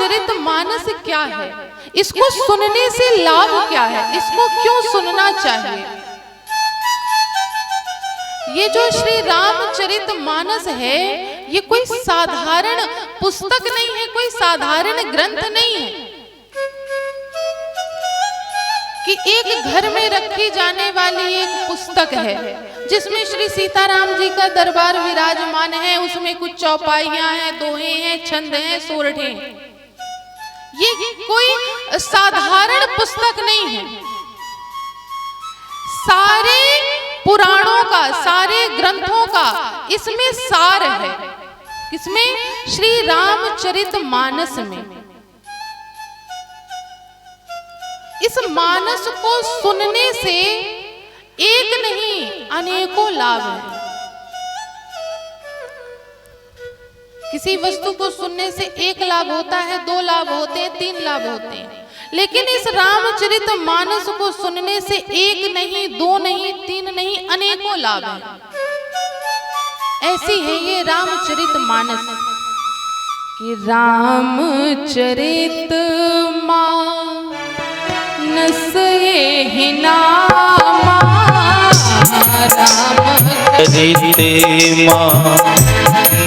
रामचरितमानस क्या है, इसको सुनने से लाभ क्या है, इसको क्यों सुनना चाहिए। ये जो श्री रामचरितमानस है ये कोई साधारण पुस्तक नहीं है, कोई साधारण ग्रंथ नहीं है कि एक घर में रखी जाने वाली एक पुस्तक है जिसमें श्री सीताराम जी का दरबार विराजमान है, उसमें कुछ चौपाइयां हैं, दोहे हैं, छंद हैं, सोरठे हैं। ये कोई साधारण पुस्तक नहीं है। सारे पुराणों का, सारे ग्रंथों का इसमें सार है। किसमें? श्री रामचरितमानस में। इस मानस को सुनने से एक नहीं अनेकों लाभ हैं। किसी वस्तु को सुनने से एक लाभ होता है, दो लाभ होते हैं, तीन लाभ होते हैं, लेकिन इस रामचरितमानस को सुनने से एक नहीं, दो नहीं, तीन नहीं, अनेकों लाभ हैं। ऐसी है ये रामचरितमानस कि रामचरितमानस ये नामा,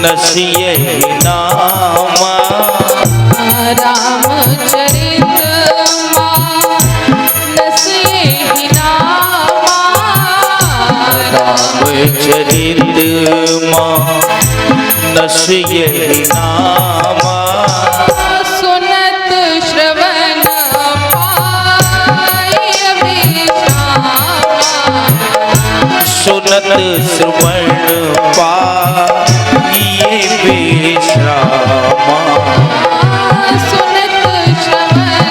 रामचरितमानस ये नामा, रामचरितमानस ये नामा, रामचरितमानस ये नामा, सुनत श्रवण सुनत श्रवण पाइये विश्रामा, सुनत श्रवण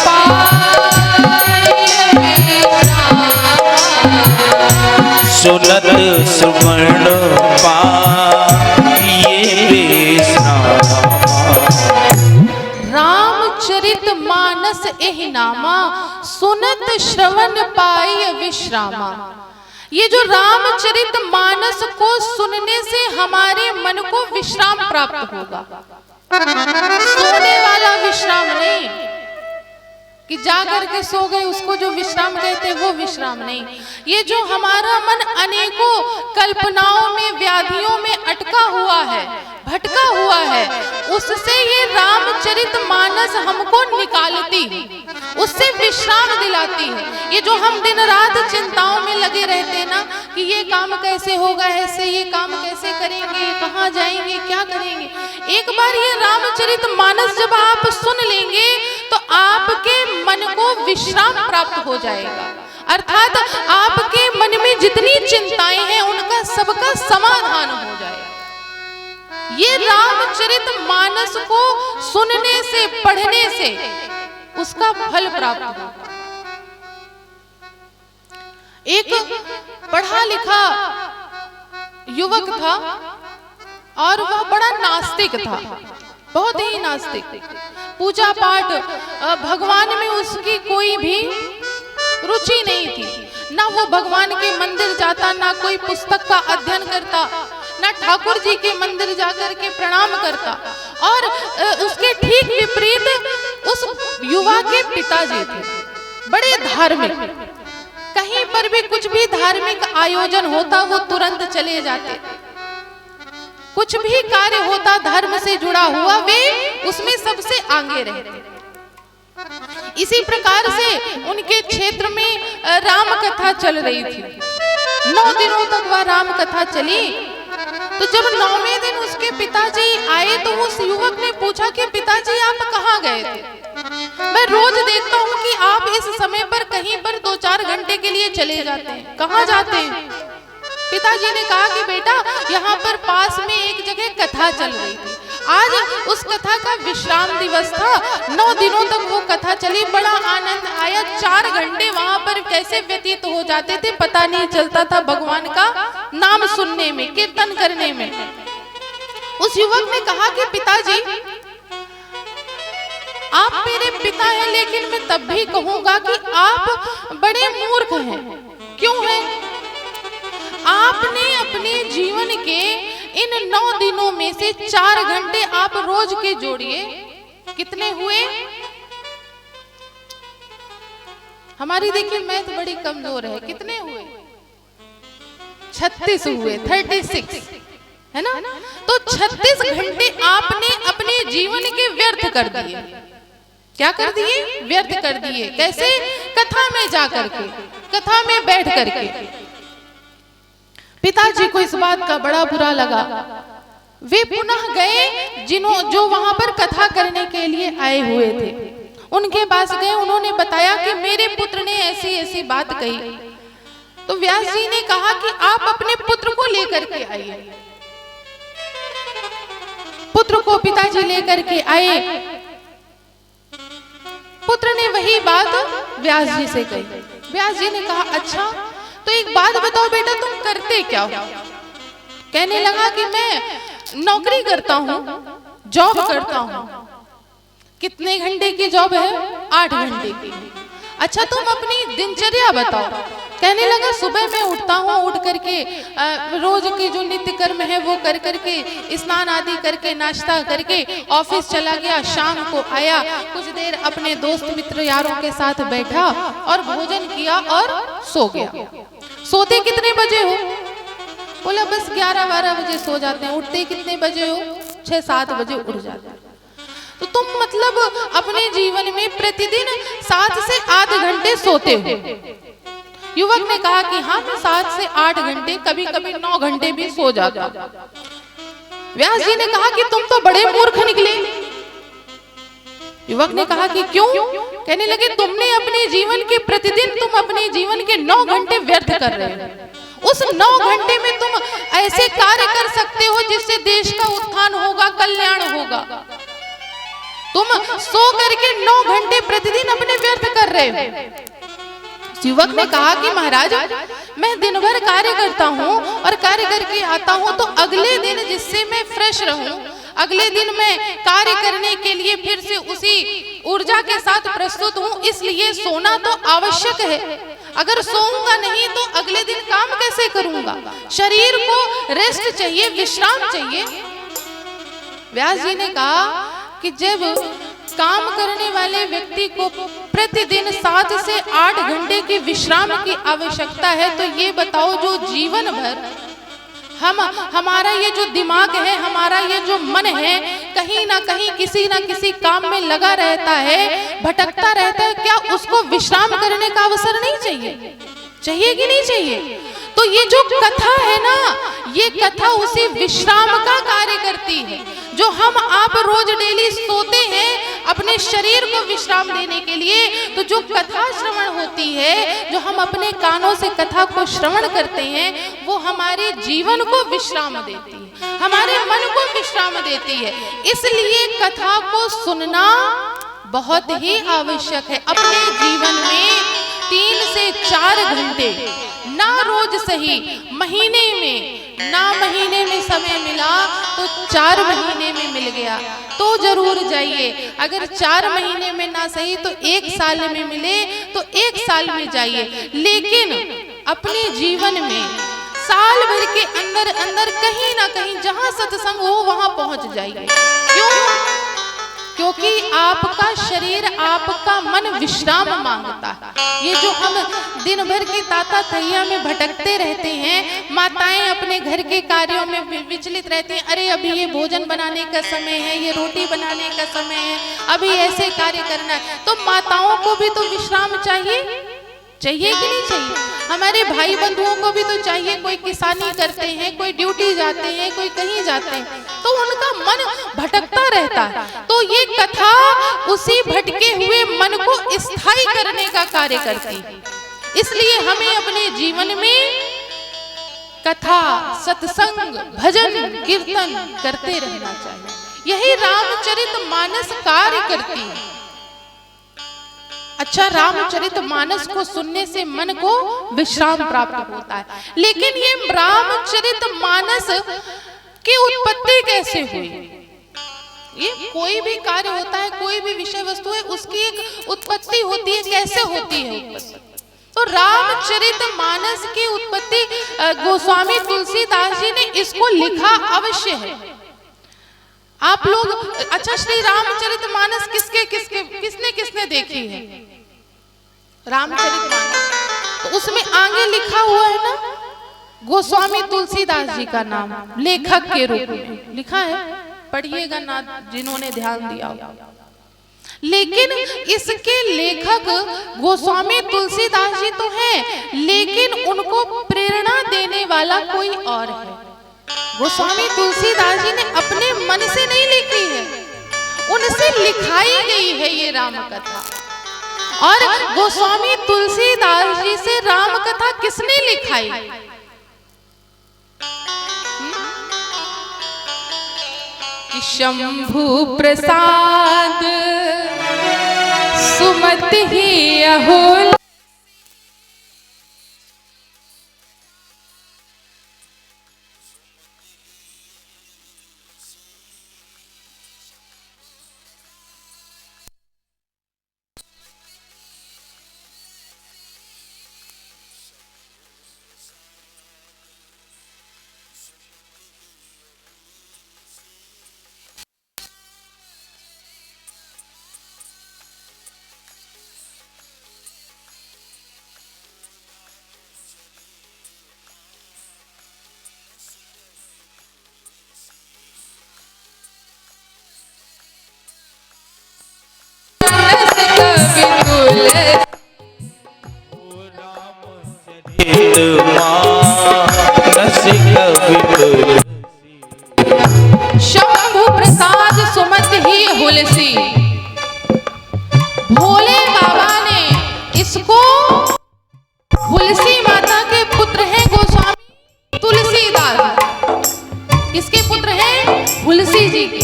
पाइये विश्रामा, सुनत श्रवण पाइये विश्रामा। रामचरितमानस एहि नामा, सुनत श्रवण पाइय विश्रामा। ये जो रामचरितमानस को सुनने से हमारे मन को विश्राम प्राप्त होगा। सोने वाला विश्राम नहीं कि जाकर के सो गए, उसको जो विश्राम कहते हैं वो विश्राम नहीं। ये जो हमारा मन अनेकों कल्पनाओं में, व्याधियों में अटका हुआ है, भटका हुआ है, उससे ये रामचरितमानस हमको निकालती है, उससे विश्राम दिलाती है। ये जो हम दिन रात चिंताओं में लगे रहते हैं ना कि ये काम कैसे होगा, ऐसे ये काम कैसे करेंगे, कहाँ जाएंगे, क्या करेंगे, एक बार ये रामचरितमानस जब आप सुन लेंगे तो आपके मन को विश्राम प्राप्त हो जाएगा। अर्थात आपके मन में जितनी चिंताएं हैं उनका सबका समाधान हो जाएगा। ये रामचरितमानस को सुनने से, पढ़ने से उसका फल प्राप्त होगा। एक पढ़ा लिखा युवक था और वह बड़ा नास्तिक था, बहुत ही नास्तिक। पूजा पाठ, भगवान में उसकी कोई भी रुचि नहीं थी। ना वो भगवान के मंदिर जाता, ना कोई पुस्तक का अध्ययन करता, ना ठाकुर जी के मंदिर जाकर के प्रणाम करता। और उसके ठीक विपरीत उस युवा के पिताजी थे, बड़े धार्मिक। कहीं पर भी कुछ भी धार्मिक आयोजन होता वो तुरंत चले जाते। कुछ भी कार्य होता धर्म से जुड़ा हुआ वे उसमें सबसे आगे रहते। इसी प्रकार से उनके क्षेत्र में राम कथा चल रही थी। 9 दिनों तक वह राम कथा चली। तो जब 9वें दिन उसके पिताजी आए तो उस युवक ने पूछा कि पिताजी आप कहाँ गए थे? मैं रोज देखता हूँ कि आप इस समय पर कहीं पर 2-4 घंटे के लिए चले जाते हैं, कहाँ जाते हैं? पिताजी ने कहा कि बेटा यहाँ पर पास में एक जगह कथा चल रही थी, आज उस कथा का विश्राम दिवस था। 9 दिनों तक वो कथा चली, बड़ा आनंद आया। 4 घंटे वहां पर कैसे व्यतीत हो जाते थे पता नहीं चलता था, भगवान का नाम सुनने में, कीर्तन करने में। उस युवक ने कहा कि पिताजी आप मेरे पिता हैं, लेकिन मैं तब भी कहूंगा कि आप बड़े मूर्ख हैं। क्यों हैं? आपने अपने जीवन के इन 9 दिनों में से 4 घंटे आप रोज के जोड़िए, कितने हुए? हमारी देखिए मैथ बड़ी कमजोर है। कितने हुए? 36 हुए, 36, है ना? तो 36 घंटे आपने अपने जीवन के व्यर्थ कर दिए। क्या कर दिए? व्यर्थ कर दिए। कैसे? कथा में जाकर के, कथा में बैठ करके। पिताजी को इस बात का बड़ा बुरा लगा। वे पुनः गए जो वहां पर कथा करने के लिए आए हुए थे, उनके पास गए। उन्होंने बताया कि मेरे पुत्र ने ऐसी ऐसी बात कही। तो व्यास जी ने कहा कि आप अपने पुत्र को लेकर के आइए। पुत्र को पिताजी लेकर के आए। पुत्र ने वही बात व्यास जी से कही। व्यास जी ने कहा अच्छा तो एक बात बताओ बेटा, तुम करते क्या हो? कहने लगा कि मैं नौकरी करता हूँ, जॉब करता हूँ। कितने घंटे की जॉब है? 8 घंटे की। अच्छा तुम अपनी दिनचर्या बताओ। कहने लगा सुबह मैं उठता हूँ, उठ करके रोज के जो नित्य कर्म है वो कर करके, स्नान आदि करके, नाश्ता करके ऑफिस चला गया। शाम को आया, कुछ देर अपने दोस्त मित्र यारों के साथ बैठा और भोजन किया और सो गया। सोते कितने बजे हो? बोला बस 11-12 बजे सो जाते हैं। उठते कितने बजे हो? 6-7 बजे उठ जाते हैं। तो तुम मतलब अपने जीवन में प्रतिदिन 7 से 8 घंटे सोते हो? युवक ने कहा कि हाँ मैं 7 से 8 घंटे, कभी कभी 9 घंटे भी सो जाता। व्यास जी ने कहा कि तुम तो बड़े मूर्ख निकले। युवक ने कहा कि क्यों? कहने लगे तुमने अपने जीवन के प्रतिदिन तुम अपने जीवन के 9 घंटे व्यर्थ कर रहे हो। उस 9 घंटे में तुम ऐसे कार्य कर सकते हो जिससे देश का उत्थान होगा, कल्याण होगा। तुम सो करके 9 घंटे प्रतिदिन अपने व्यर्थ कर रहे हो। युवक ने कहा कि महाराज मैं दिन भर कार्य करता हूँ और कार्य करके आता हूँ तो अगले दिन जिससे मैं फ्रेश रहूं, अगले दिन मैं कार्य करने के लिए फिर से उसी ऊर्जा के साथ प्रस्तुत हूँ, इसलिए सोना तो आवश्यक है। अगर सोऊंगा नहीं तो अगले दिन काम कैसे करूंगा? शरीर को रेस्ट चाहिए, विश्राम चाहिए। व्यास जी ने कहा कि जब काम करने वाले व्यक्ति को प्रतिदिन 7 से 8 घंटे की विश्राम की आवश्यकता है, तो ये बताओ जो जीवन भर हमारा ये जो दिमाग है, हमारा ये जो मन है, कहीं ना कहीं किसी ना किसी काम में लगा रहता है, भटकता रहता है, क्या उसको विश्राम करने का अवसर नहीं चाहिए? चाहिए कि नहीं चाहिए? तो ये जो कथा है ना, ये कथा उसी विश्राम का कार्य करती है। जो हम आप रोज डेली सोते हैं अपने शरीर को विश्राम देने के लिए, तो जो कथा श्रवण होती है, जो हम अपने कानों से कथा को श्रवण करते हैं, वो हमारे जीवन को विश्राम देती है, हमारे मन को विश्राम देती है। इसलिए कथा को सुनना बहुत ही आवश्यक है। अपने जीवन में 3 से 4 घंटे, ना रोज सही, महीने में, ना महीने में समय मिला तो 4 महीने में मिल गया तो जरूर जाइए। अगर 4 महीने में ना सही तो 1 साल में मिले तो 1 साल में जाइए। लेकिन अपने जीवन में साल भर के अंदर अंदर कहीं ना कहीं जहां सत्संग हो वहां पहुंच जाइए। क्यों? क्योंकि आपका शरीर, आपका मन विश्राम मांगता है। ये जो हम दिन भर की ताता तैया में भटकते रहते हैं, माताएं अपने घर के कार्यों में विचलित रहती हैं, अरे अभी ये भोजन बनाने का समय है, ये रोटी बनाने का समय है, अभी ऐसे कार्य करना है। तो माताओं को भी तो विश्राम चाहिए, चाहिए कि नहीं चाहिए? हमारे भाई बंधुओं को भी तो चाहिए। कोई किसानी करते हैं, कोई ड्यूटी जाते हैं, कोई कहीं जाते हैं, तो उनका मन भटकता रहता है। तो ये कथा उसी भटके हुए मन को स्थायी करने का कार्य करती है। इसलिए हमें अपने जीवन में कथा, सत्संग, भजन, कीर्तन करते रहना चाहिए। यही रामचरितमानस कार्य करती है। अच्छा, रामचरितमानस को सुनने से मन को विश्राम प्राप्त होता है। लेकिन ये रामचरितमानस की उत्पत्ति कैसे हुई? ये कोई भी कार्य होता है, कोई भी विषय वस्तु है, उसकी एक उत्पत्ति होती है। कैसे होती है उत्पत्ति? तो रामचरितमानस की उत्पत्ति गोस्वामी तुलसीदास जी ने इसको लिखा अवश्य है। आप लोग अच्छा श्री रामचरितमानस किसने किसने देखी है? रामचरितमानस, तो उसमें आगे लिखा हुआ है ना गोस्वामी तुलसीदास जी का नाम लेखक के रूप में लिखा है, पढ़िएगा ना जिन्होंने ध्यान दिया हो। लेकिन इसके लेखक गोस्वामी तुलसीदास जी तो हैं, लेकिन उनको प्रेरणा देने वाला कोई और है। गोस्वामी तुलसीदास जी ने अपने मन से नहीं लिखी है, उनसे लिखाई गई है ये राम कथा। और गोस्वामी तुलसीदास जी से राम कथा किसने लिखाई? कि शंभु प्रसाद सुमत ही अहोल शंभु प्रसाद सुमत ही हुलसी। भोले बाबा ने इसको, हुलसी माता के पुत्र हैं गोस्वामी तुलसीदास, किसके पुत्र हैं? हुलसी जी के,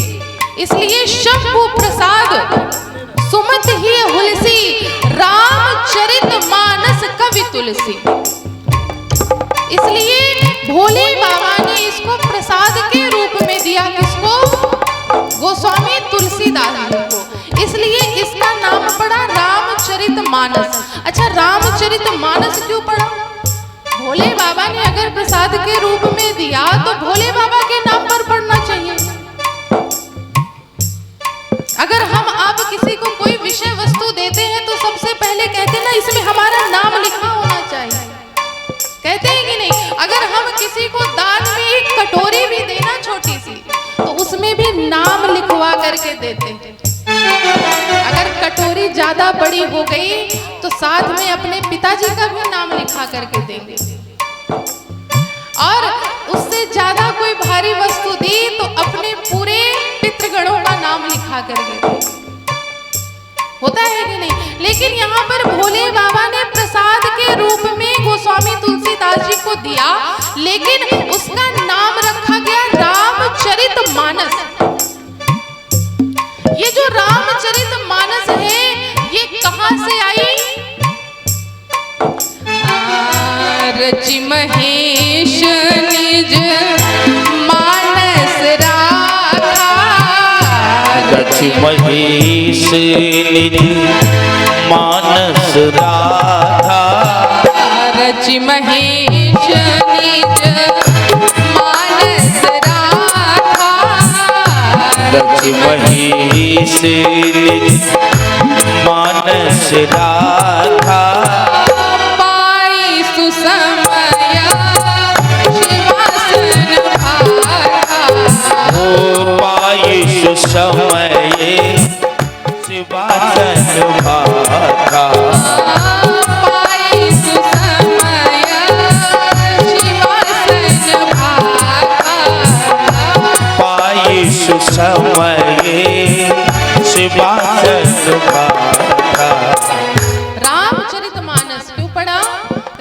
इसलिए शंभु प्रसाद सुमत ही हुलसी रामचरितमानस कवि तुलसी। इसलिए भोले बाबा ने इसको प्रसाद के रूप में दिया, किसको? गोस्वामी तुलसीदास जी को। इसलिए इसका नाम पड़ा रामचरितमानस। अच्छा, रामचरितमानस क्यों पड़ा? भोले बाबा ने अगर प्रसाद के रूप में दिया तो भोले बाबा के नाम पर पढ़ना चाहिए। अगर हम आप किसी को कोई विषय वस्तु देते हैं तो सबसे पहले कहते हैं ना इसमें हमारा नाम लिखा होना चाहिए, कहते हैं कि नहीं? अगर हम किसी को दान में एक कटोरी भी देना छोटी सी, तो उसमें भी नाम लिखवा करके देते हैं। अगर कटोरी ज्यादा बड़ी हो गई तो साथ में अपने पिताजी का भी नाम लिखा करके देंगे, और उससे ज्यादा कोई भारी वस्तु दी तो अपने पूरे पितृगणों का नाम लिखा करके देंगे। होता है कि नहीं? लेकिन यहाँ पर भोले बाबा ने प्रसाद के रूप में गोस्वामी तुलसीदास जी को दिया, लेकिन उसका नाम रखा गया रामचरितमानस। ये जो रामचरितमानस है ये कहाँ से आई? रचि महेश निज मानस राखा, रचि महेश निज मानस राखा, रचि महेश निज मानस राखा, रचि महेश निज मानस राखा, पाई सुसमय शिवासन भाखा, ओ पाई सुसमये शिवासन भाखा, पाई सुसमय शिवासन भाखा, पाई सुसमये शिवासन भाखा। रामचरितमानस क्यों पढ़ा?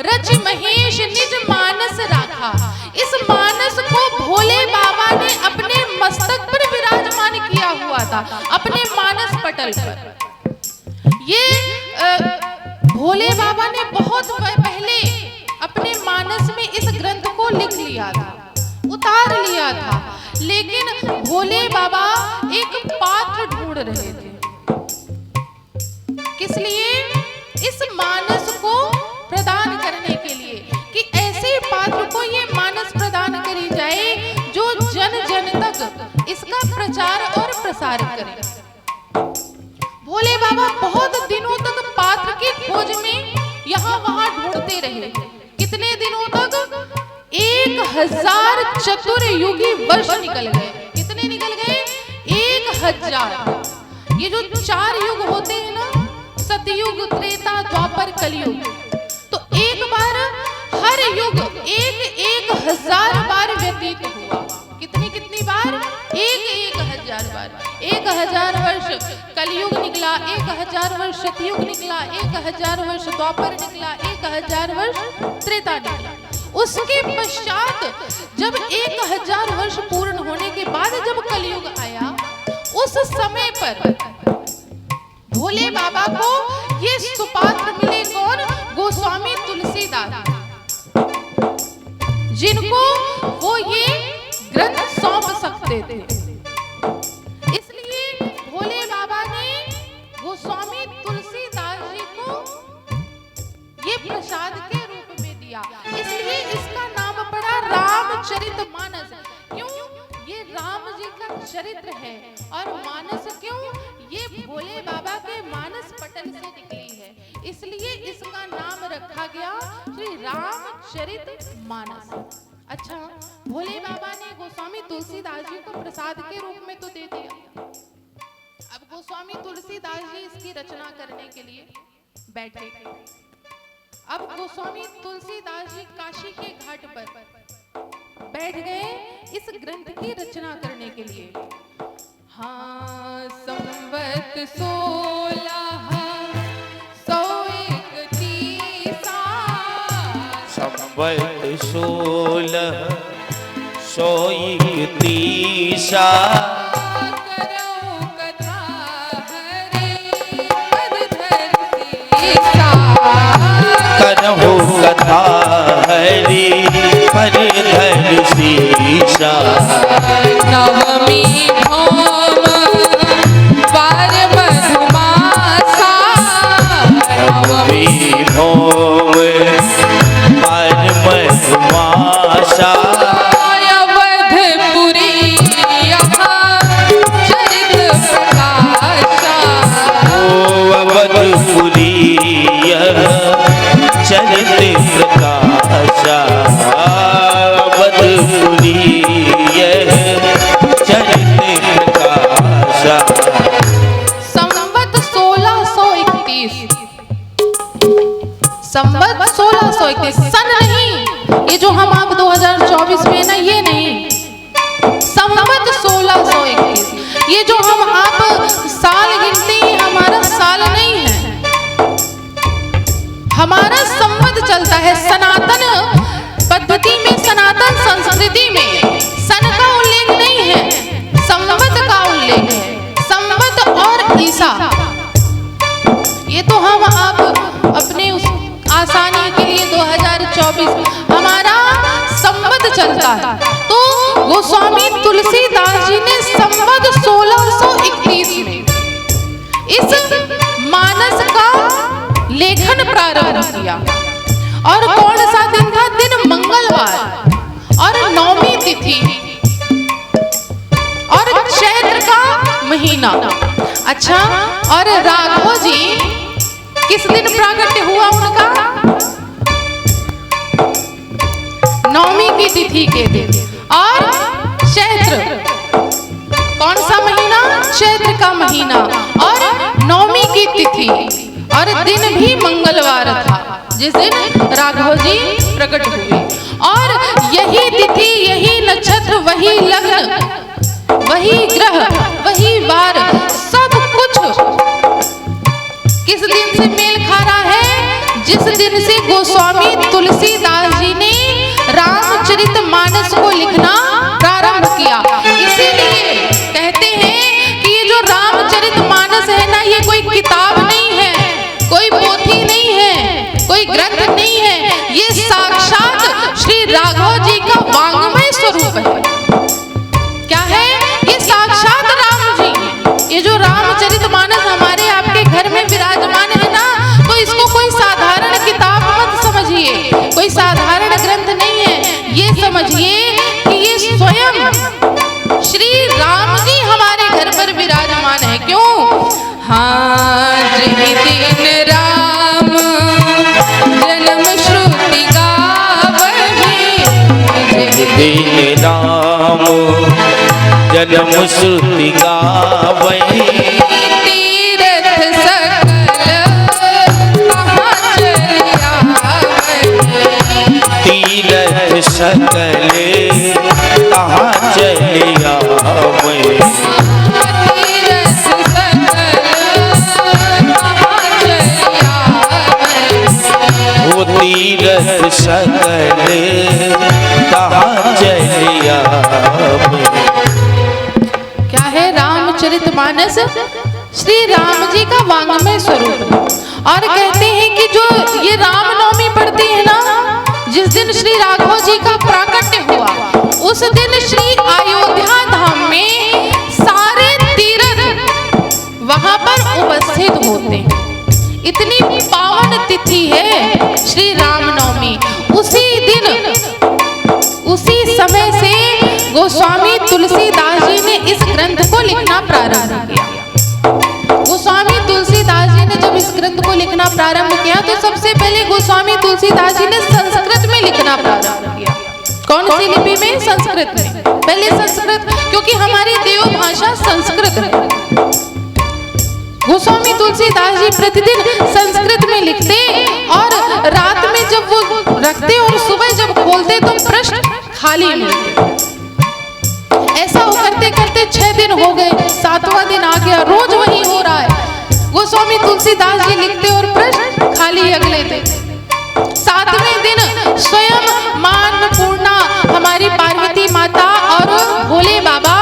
रचि महेश निज मानस राखा। इस मानस को भोले बाबा ने अपने मस्तक पर विराजमान किया हुआ था, अपने मानस पटल पर। ये भोले बाबा ने बहुत पहले अपने मानस में इस ग्रंथ को लिख लिया था, उतार लिया था, लेकिन भोले बाबा एक पात्र ढूंढ रहे थे। किस लिए? इस मानस को प्रदान करने के लिए, कि ऐसे पात्र को ये मानस प्रदान करी जाए जो जन जन तक इसका प्रचार करें। भोले बाबा बहुत दिनों तक पात्र की खोज में यहाँ वहां ढूंढते रहे। कितने दिनों तक? 1000 चतुर्युगी वर्ष निकल गए। कितने निकल गए? 1000। ये जो 4 युग होते हैं ना, सतयुग, त्रेता, द्वापर, कलयुग, तो एक बार हर युग 1000 बार व्यतीत हुआ। कितनी बार? 1000 बार। 1000 वर्ष कलयुग निकला, 1000 वर्ष सतयुग निकला, 1000 वर्ष द्वापर निकला, 1000 वर्ष त्रेता निकला। उसके पश्चात जब 1000 वर्ष पूर्ण होने के बाद जब कलयुग आया, उस समय पर भोले बाबा को ये सुपात्र मिले। कौन? गोस्वामी तुलसीदास, जिनको वो ये ग्रंथ सौंप सकते थे। इसलिए भोले बाबा ने गोस्वामी तुलसीदास जी को ये प्रसाद के रूप में दिया। इसलिए इसका नाम पड़ा रामचरितमानस। क्यों? ये राम जी का चरित्र है। और मानस क्यों? ये भोले बाबा के मानस पटल से निकली है, इसलिए इसका नाम रखा गया श्री रामचरितमानस। अच्छा, भोले बाबा ने गोस्वामी तुलसीदास जी को प्रसाद के रूप में तो दे दिया। अब गोस्वामी तुलसीदास जी इसकी रचना करने के लिए बैठे। अब गोस्वामी तुलसीदास जी काशी के घाट पर बैठ गए इस ग्रंथ की रचना करने के लिए। हाँ, संवत 1631 संवत 1631 करहु कथा हरि पर धर शीशा। नवमी भौम पार मधुमासा, नवमी भौम पार मधुमासा। अवधपुरी यहाँ चरित प्रकाशा, अवधपुरी चरित प्रकाशा। अवधपुरी चरित प्रकाशा। संवत 1631, संवत 1631, सन नहीं ये जो हम आप 2024 में ना, ये नहीं। संवत 1631, ये जो हम आप साल गिनते हैं, हमारा साल नहीं है, हमारा संवत चलता है। सनातन पद्धति में, सनातन संस्कृति में सन का उल्लेख नहीं है, संवत का उल्लेख है। संवत और ईसा, ये तो हम आप अपने उस आसानी के लिए 2024 हमारा संवत चलता है। तो गोस्वामी तुलसीदास जी ने संवत 1631 में इस मानस का लेखन प्रारंभ किया। और कौन सा दिन था? दिन मंगलवार और 9वीं तिथि और चैत्र का महीना। अच्छा, और राघव जी किस दिन प्राकट्य हुआ उनका? 9वीं की तिथि के दिन। और चैत्र कौन सा महीना? चैत्र का महीना और 9वीं की तिथि और दिन भी मंगलवार था, जिस दिन राघव जी प्रकट हुए। और यही तिथि, यही नक्षत्र, वही लग्न, वही ग्रह, वही वार, सब कुछ किस दिन से मेल खा रहा है? जिस दिन से गोस्वामी तुलसीदास जी ने रामचरितमानस को लिखना प्रारंभ किया। इसीलिए कहते हैं कि ये जो रामचरितमानस है ना, ये कोई किताब नहीं है, कोई पोथी नहीं है, कोई ग्रंथ नहीं है, ये साक्षात श्री राघव जी का वांग्मय स्वरूप है। क्या है? ये साक्षात राम जी। ये जो रामचरितमानस हमारे आपके घर में विराजमान है ना, तो इसको कोई साधारण किताब मत समझिए, कोई साधारण ग्रंथ नहीं है। ये समझिए कि ये स्वयं श्री राम जी हमारे घर पर विराजमान राम जन्म श्रुति गावई तीरथ सकल कहाँ चलिया वो तीरथ सकल कहाँ चलिया। क्या है रामचरितमानस? श्री राम जी का वांग्मय स्वरूप। और कहते हैं कि जो ये रामनवमी पड़ती है ना, जिस दिन श्री राघव जी का प्राकट्य हुआ, उस दिन श्री अयोध्या धाम में सारे तीर्थ वहां पर उपस्थित होते हैं। इतनी पावन तिथि है श्री रामनवमी। उसी दिन उसी समय से गोस्वामी तुलसीदास जी ने इस ग्रंथ को लिखना प्रारंभ किया। गोस्वामी तुलसीदास जी ने जब इस ग्रंथ को लिखना प्रारंभ किया तो सबसे पहले गोस्वामी तुलसीदास जी ने संस्कृत में लिखना प्रारंभ किया। कौन सी लिपि में? संस्कृत में। पहले संस्कृत, क्योंकि हमारी देव भाषा संस्कृत है। गोस्वामी तुलसीदास जी प्रतिदिन संस्कृत में लिखते और रात में जब वो रखते और सुबह जब खोलते तो पृष्ठ खाली मिलते। ऐसा करते करते 6 दिन हो गए, 7वां दिन आ गया, रोज वही हो रहा है। गोस्वामी तुलसीदास जी लिखते और पृष्ठ खाली अगले दिन। 7वें दिन स्वयं मां अन्नपूर्णा हमारी पार्वती माता और भोले बाबा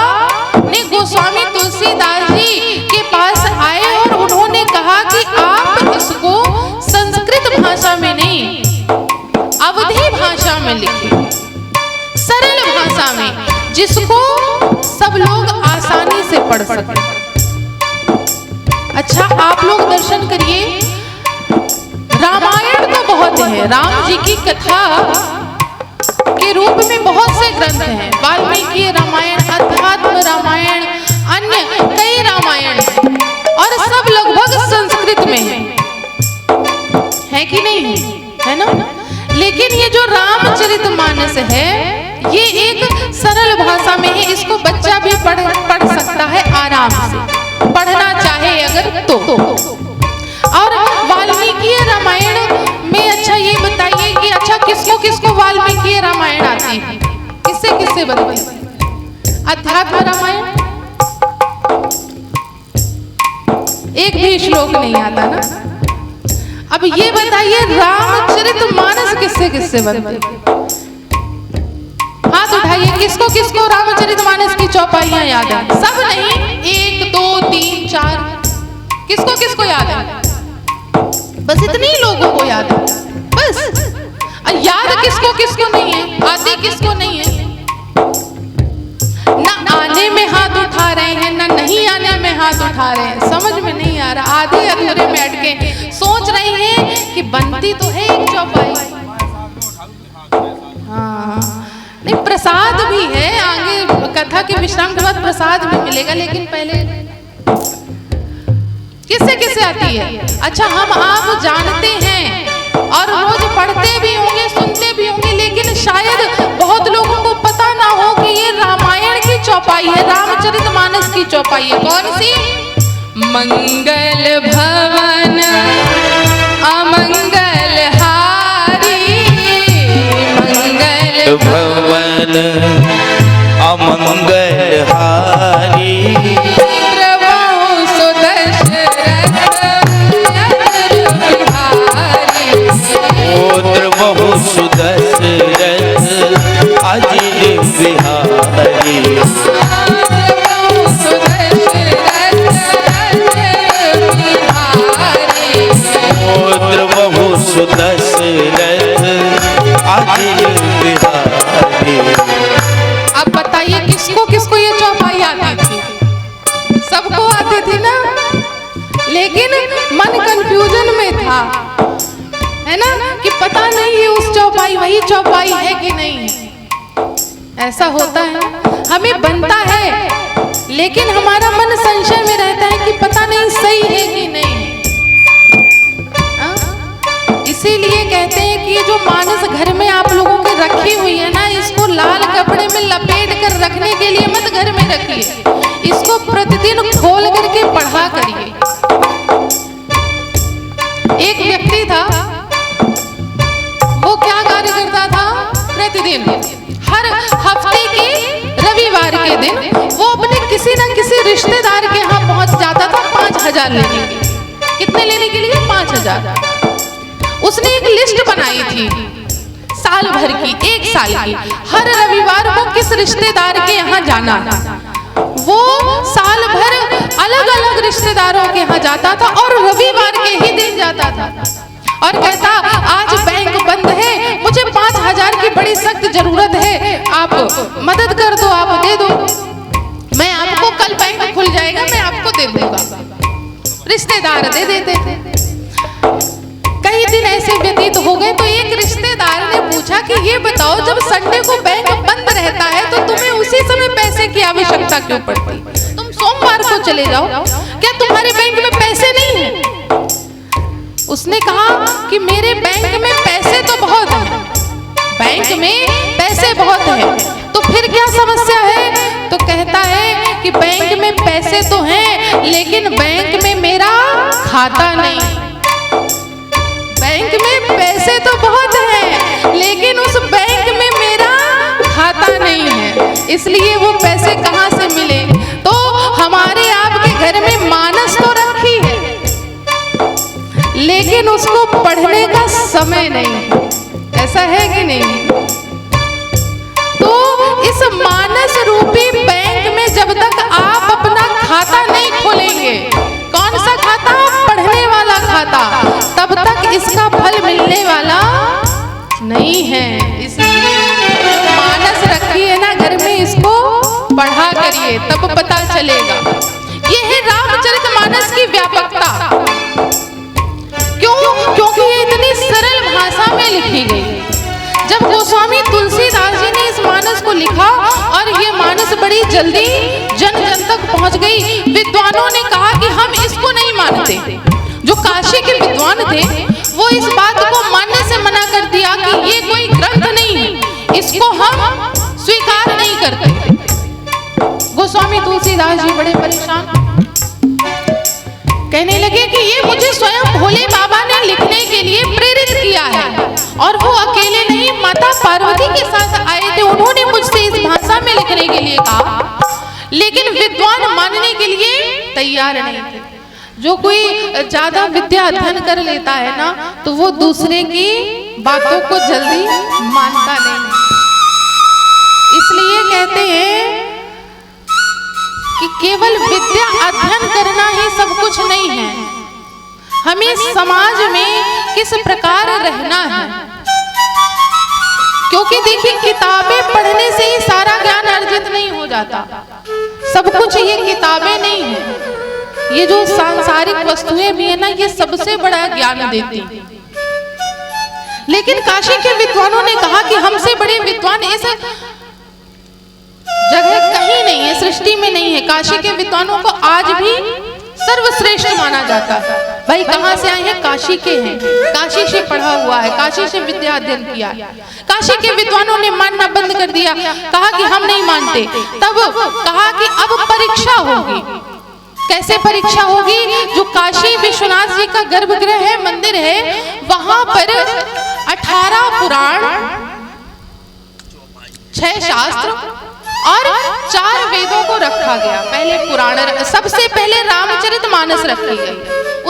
ने गोस्वामी तुलसीदास जी के पास आए और उन्होंने कहा कि आप इसको संस्कृत भाषा में नहीं, अवधी भाषा में लिखिए, सरल भाषा में, जिसको सब लोग आसानी से पढ़ सकें। अच्छा, आप लोग दर्शन करिए, रामायण तो बहुत है, राम जी की कथा के रूप में बहुत से ग्रंथ हैं। वाल्मीकि रामायण, अध्यात्म रामायण, अन्य कई रामायण, और सब लगभग संस्कृत में है कि नहीं है ना? लेकिन ये जो रामचरितमानस है ये एक सरल भाषा में है, इसको बच्चा भी पढ़ सकता है आराम से, पढ़ना चाहे अगर तो। और वाल्मीकि रामायण में अच्छा ये बताइए कि अच्छा किसको किसको वाल्मीकि रामायण आती है? किससे किससे बताइए? अध्यात्म रामायण एक भी श्लोक नहीं आता ना। अब ये बताइए रामचरितमानस किससे किससे बताइए? हाथ उठाइए, किसको किसको रामचरितमानस की चौपाइयां याद है? सब नहीं, 1 2 3 4, किसको किसको याद है? बस इतने ही लोगों को याद है बस। याद किसको किसको नहीं है? आते किसको नहीं है? ना आने में हाथ उठा रहे हैं, ना नहीं आने में हाथ उठा रहे हैं, समझ में नहीं आ रहा। आधे अधूरे में अटके सोच रहे हैं कि बनती तो है एक चौपाई। हाँ, नहीं प्रसाद भी है, आगे कथा के विश्राम के बाद प्रसाद भी मिलेगा, लेकिन पहले किससे किससे आती है? अच्छा, हम आप जानते हैं और रोज पढ़ते भी होंगे, सुनते भी होंगे, लेकिन शायद बहुत लोगों को पता ना हो कि ये रामायण की चौपाई है, रामचरितमानस की चौपाई है। कौन सी? मंगल भवन अमंगल हारी, मंगल भवन अमंगल हारी, बहु सुदशरथ अजिर बिहारी, पुत्र बहु सुदशरथ अजिर बिहारी। अब बताइए किसको किसको ये चौपाई आती थी? सबको आती थी ना, लेकिन मन कंफ्यूजन में था, है ना, कि पता नहीं है उस चौपाई वही चौपाई है कि नहीं। ऐसा होता है, हमें बनता है, लेकिन हमारा मन संशय में रहता है कि पता नहीं सही है कि नहीं। इसीलिए कहते हैं कि ये जो मानस घर में आप लोगों के रखी हुई है ना, इसको लाल कपड़े में लपेट कर रखने घर में रखिए, इसको प्रतिदिन खोल करके पढ़ा करिए। एक व्यक्ति था, वो क्या कार्य करता था, प्रतिदिन हर हफ्ते के रविवार के दिन वो अपने किसी न किसी रिश्तेदार के यहाँ पहुंच जाता था 5,000 लेने के लिए। कितने लेने के लिए? 5,000। उसने एक लिस्ट बनाई थी साल भर की, 1 साल की, हर रविवार को किस रिश्तेदार के यहाँ जाना। वो साल भर अलग अलग रिश्तेदारों के यहाँ जाता था और रविवार के ही दिन जाता था और कहता, आज बैंक बंद है, मुझे 5,000 की बड़ी सख्त जरूरत है, आप मदद कर दो, आप दे दो, मैं आपको कल बैंक खुल जाएगा, मैं आपको दे दूंगा। रिश्तेदार दे देते थे। कई दिन ऐसे व्यतीत हो गए तो एक रिश्तेदार ने पूछा कि ये बताओ, जब संडे को बैंक बंद रहता है तो तुम्हें उसी समय पैसे की आवश्यकता क्यों पड़ती? तुम सोमवार को चले जाओ, क्या तुम्हारे बैंक में पैसे नहीं है? उसने कहा कि मेरे बैंक में पैसे तो बहुत हैं, बैंक में पैसे बहुत हैं, तो फिर क्या समस्या है? तो कहता है कि बैंक में पैसे तो हैं, लेकिन बैंक में मेरा खाता नहीं। बैंक में पैसे तो बहुत हैं, लेकिन उस बैंक में मेरा खाता नहीं है, इसलिए वो पैसे कहाँ से मिले? तो हमारे आपके घर में मानस तो रखी है, लेकिन उसको पढ़ने का समय नहीं। ऐसा है कि नहीं? तो इस मानस रूपी बैंक में जब तक आप अपना खाता नहीं खोलेंगे, कौन सा खाता? पढ़ने वाला खाता, तब तक इसका फल मिलने वाला नहीं है। इसलिए मानस रखिए ना घर में, इसको पढ़ा करिए, तब पता चलेगा। ये है रामचरितमानस की व्यापकता। क्योंकि ये इतनी सरल भाषा में लिखी गई। जब गोस्वामी तुलसीदास जी ने इस मानस को लिखा और ये मानस बड़ी जल्दी जन जन तक पहुंच गई, विद्वानों ने कहा कि हम इसको नहीं मानते। जो काशी के विद्वान थे वो इस बात को मानने से मना कर दिया कि ये कोई ग्रंथ नहीं है, इसको हम स्वीकार नहीं करते। गोस्वामी तुलसीदास जी बड़े परेशान, कहने लगे कि ये मुझे स्वयं भोले बाबा ने लिखने के लिए प्रेरित किया है, और वो अकेले नहीं, माता पार्वती के साथ आए थे, उन्होंने मुझसे इस भाषा में लिखने के लिए कहा, लेकिन विद्वान मानने के लिए तैयार नहीं थे। जो कोई ज्यादा विद्या अध्ययन कर लेता है ना, तो वो दूसरे की बातों को जल्दी मानता नहीं। इसलिए कहते हैं कि केवल विद्या अध्ययन करना ही सब कुछ नहीं है, हमें समाज में किस प्रकार रहना है। क्योंकि देखिए, किताबें पढ़ने से ही सारा ज्ञान अर्जित नहीं हो जाता। सब कुछ ये किताबें नहीं है, ये जो सांसारिक वस्तुएं भी है ना, ये सबसे बड़ा ज्ञान देती हैं। लेकिन काशी के विद्वानों ने कहा कि हमसे बड़े विद्वान इस जगह कहीं नहीं है, सृष्टि में नहीं है। काशी के विद्वानों को आज भी सर्वश्रेष्ठ माना जाता है। भाई कहाँ से आए हैं? काशी के हैं, काशी से पढ़ा हुआ है, काशी से विद्या अध्ययन किया है। काशी के विद्वानों ने मानना बंद कर दिया, कहा कि हम नहीं मानते। तब कहा कि अब परीक्षा होगी। कैसे परीक्षा होगी? जो काशी विश्वनाथ जी का गर्भगृह है, मंदिर है, वहां पर 18 पुराण, 6 शास्त्र और 4 वेदों को रखा गया। पहले पुराण, सबसे पहले रामचरितमानस रखी गई,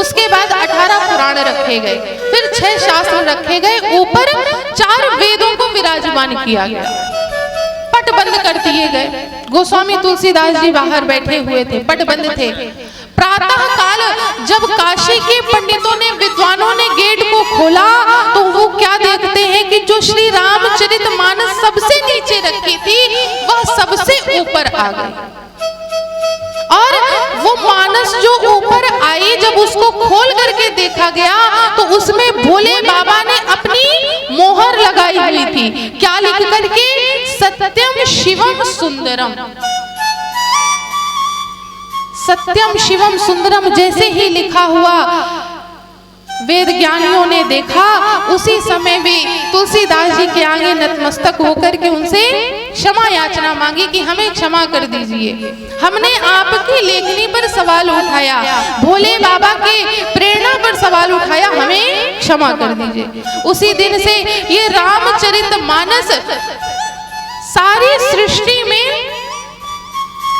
उसके बाद 18 पुराण रखे गए, फिर 6 शास्त्र रखे गए, ऊपर 4 वेदों को विराजमान किया गया। पट बंद कर दिए गए। गोस्वामी तुलसीदास जी बाहर बैठे हुए थे, पट बंद थे। प्रातः काल जब काशी के पंडितों ने, विद्वानों ने गेट को खोला, तो वो क्या देखते हैं कि जो श्री रामचरितमानस सबसे नीचे रखी थी, वह सबसे ऊपर आ गई। और वो मानस जो ऊपर आई, जब उसको खोल करके देखा गया, तो उसमें भोले बाबा ने अपनी मोहर लगाई हुई थी। क्या लिख करके? सत्यम शिवम सुंदरम। सत्यम शिवम सुंदरम जैसे ही लिखा हुआ, वेद ज्ञानियों ने देखा, उसी समय भी तुलसीदास जी के आगे नतमस्तक होकर के उनसे क्षमा याचना मांगी कि हमें क्षमा कर दीजिए, हमने आपकी लेखनी पर सवाल उठाया, भोले बाबा के प्रेरणा पर सवाल उठाया, हमें क्षमा कर दीजिए। उसी दिन से ये रामचरितमानस सारी सृष्टि में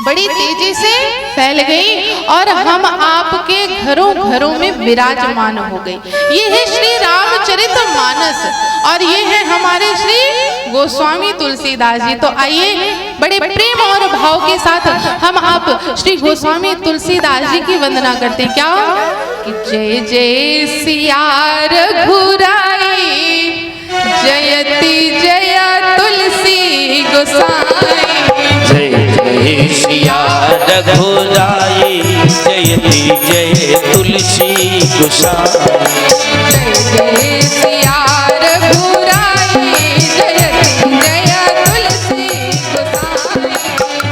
बड़ी तेजी से फैल गई और हम आपके घरों घरों में विराजमान हो गए। ये है श्री रामचरितमानस और ये है हमारे श्री गोस्वामी तुलसीदास जी। तो आइए बड़े प्रेम और भाव के साथ हम आप श्री गोस्वामी तुलसीदास जी की वंदना करते हैं। क्या कि जय जय सिया रघुराई, जयति जय तुलसी गोसाई, जय जय सिया रघुराई, जयति जय तुलसी गोसाई, जय जय सिया रघुराई, जयति जय तुलसी गोसाई,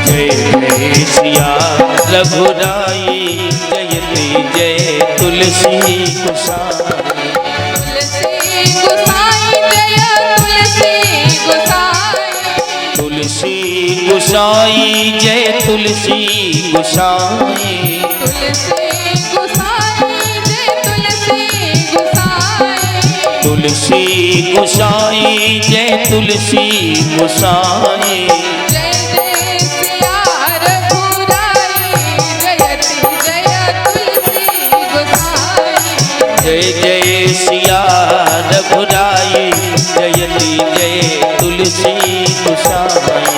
जय जय सिया रघुराई, जयति जय तुलसी गोसाई, तुलसी गोसाई, जय तुलसी गोसाई, तुलसी गोसाई जय तुलसी गोसाई, जय जय सिया रघुराई, जयति जय तुलसी गोसाई, जय जय सिया रघुराई, जयति जय तुलसी गोसाई।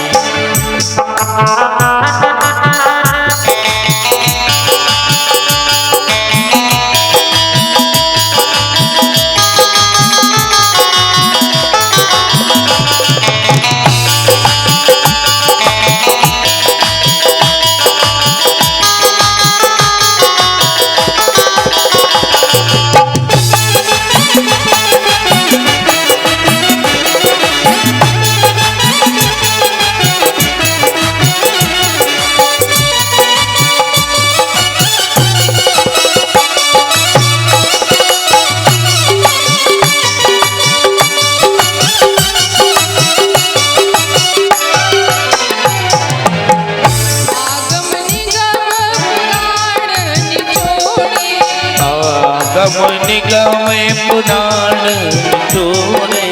आगम निगम पुराण निचोड़े,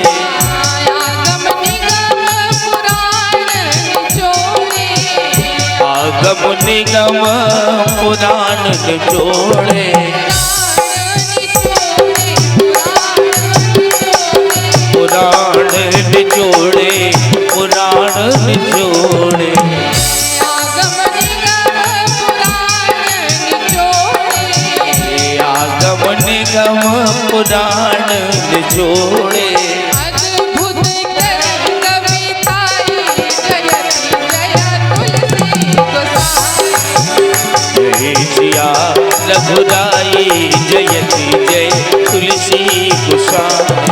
आगम निगम पुराण निचोड़े, पुराण निचोड़े, पुराण निचोड़े, निगम पुराण निचोड़े, अद्भुत कविताई, जयति जय तुलसी गोसाई, जय सिया रघुराई, जयति जय तुलसी गोसाई।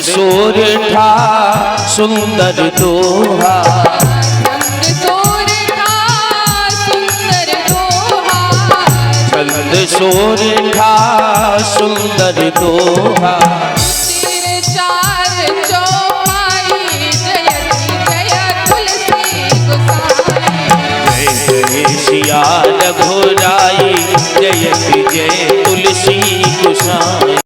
सोरठा सुंदर दोहा, छंद सोरठा सुंदर दोहा, चार चौपाई, जयति जय तुलसी गोसाई, जय जय सिया रघुराई, जयति जय तुलसी गोसाई।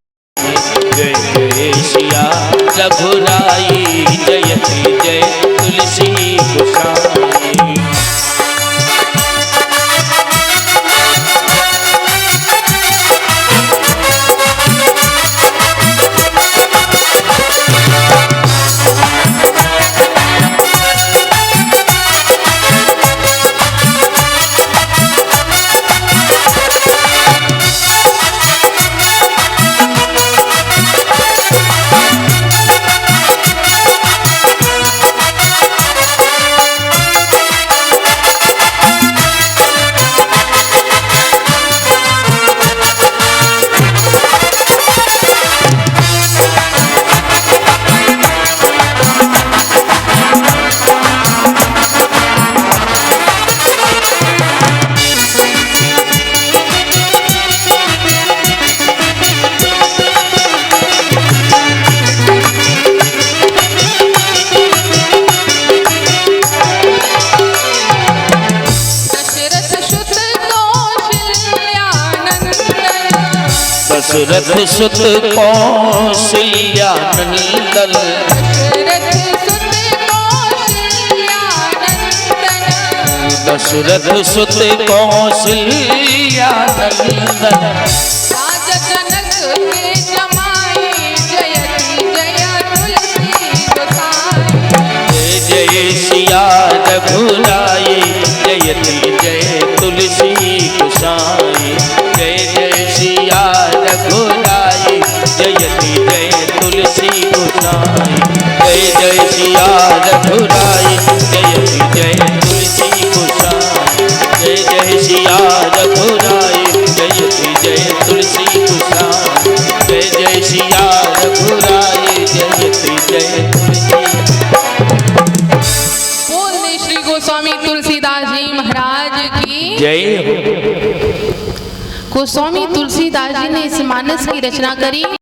दशरथ सुत कौशल्या नंदन दशरथ सुत कौशल्या नंदन दशरथ सुत कौशल्या नंदन राजा जनक के जमाई जयति जय तुलसी गोसाई जय जय सिया रघुराई जयति जय तुलसी गोसाई जय जय सिया रघुराई जयति जय तुलसी गोसाई जय जय सिया रघुराई जयति जय तुलसी गोसाई जय जय सिया रघुराई जयति जय तुलसी गोसाई जय जय सिया रघुराई जयति जय तुलसी। बोलने श्री गोस्वामी तुलसीदास जी महाराज की जय हो। गोस्वामी तुलसीदास जी ने इस मानस की रचना करी।